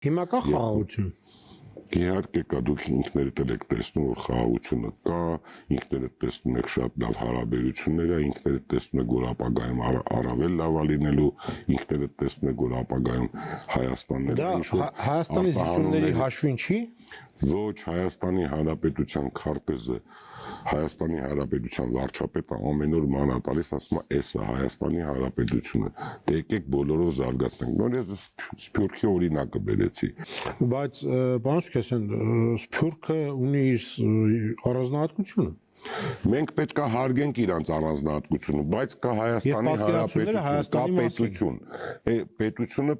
Հիմա կա խաղաղություն։ Իհարկե կա, դուք ինքներդ եք տեսնում, որ խաղաղությունը կա, ինքներդ տեսնում եք շատ լավ հարաբերություններ, ինքներդ տեսնում եք, որ ապագայում առավել լավ է լինելու, ինքներդ տեսնում եք, որ ապագայում Հայաստանն Դա Հայաստանի զիջումների հաշվին չի։ Ոչ, Հայաստանի Հանրապետության քարտեզը, Հայաստանի Հանրապետության վարչապետը ամեն օր մանա տալիս, ասում է, էս է Հայաստանի Հանրապետությունը, դե եկեք բոլորով զարգացնենք։ Նոր ես Սփյուռքի օրինակը բերեցի։ Բայց պարոն Սարգսյան, Սփյուռքը ունի իր առանձնահատկությունը։ Մենք պետք է հարգենք իրանց առանձնահատկությունը, բայց կա Հայաստանի Հանրապետություն, կա պետություն,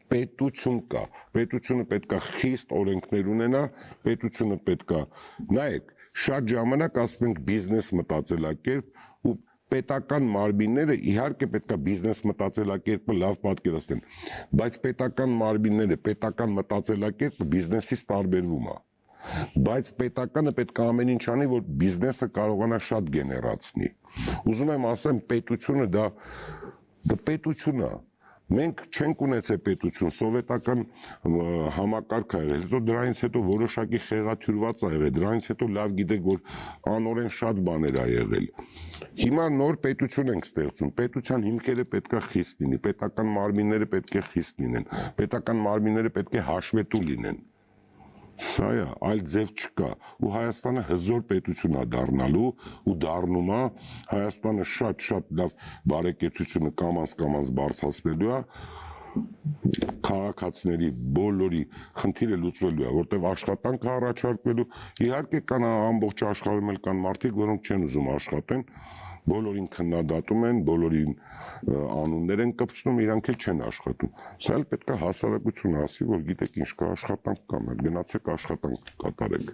պետություն կա, պետությունը պետք է խիստ օրենքներ ունենա, պետությունը պետք է, նայեք, շատ ժամանակ ասում ենք բիզնես մտածելակերպ ու պետական մարմինները իհարկե պետք է բիզնես մտածելակերպը լավ պատկերացնեն, բայց պետական մարմինները, պետական մտածելակերպը բիզնեսից տարբերվում է, բայց պետականը պետք է ամեն ինչ անի, որ բիզնեսը կարողանա շատ գեներացնի, ուզում եմ ասեմ, պետությունը դա պետություն է, մենք չենք ունեցել պետություն, սովետական համակարգ ա եղել, հետո դրանից հետո որոշակի խեղաթյուրված ա եղել, դրանից հետո լավ գիտեք, որ անօրեն շատ բաներ ա եղել։ Հիմա նոր պետություն ենք ստեղծում, պետության հիմքերը պետք է խիստ լինի, պետական մարմինները պետք է խիստ լինեն, պետական մարմինները պետք է հաշվետու լինեն։ Սա է, այլ ձև չկա, ու Հայաստանը հզոր պետություն է դառնալու ու դառնում է, Հայաստանը շատ լավ բարեկեցությունը կամաց բարձրացնելու է, քաղաքացիների բոլորի խնդիրը լուծվելու է, որտեղ աշխատանք առաջարկվելու, իհարկե կան ամբողջ աշխարհում էլ կան մարդիկ, որոնք չեն ուզում աշխատեն, բոլորին քննադատում են, բոլորին անուններ են կպցնում, իրանք էլ չեն աշխատում։ Սա էլ պետք է հասարակությունը ասի, որ գիտեք ինչ կա աշխատանք կա, գնացեք աշխատանք կատարեք։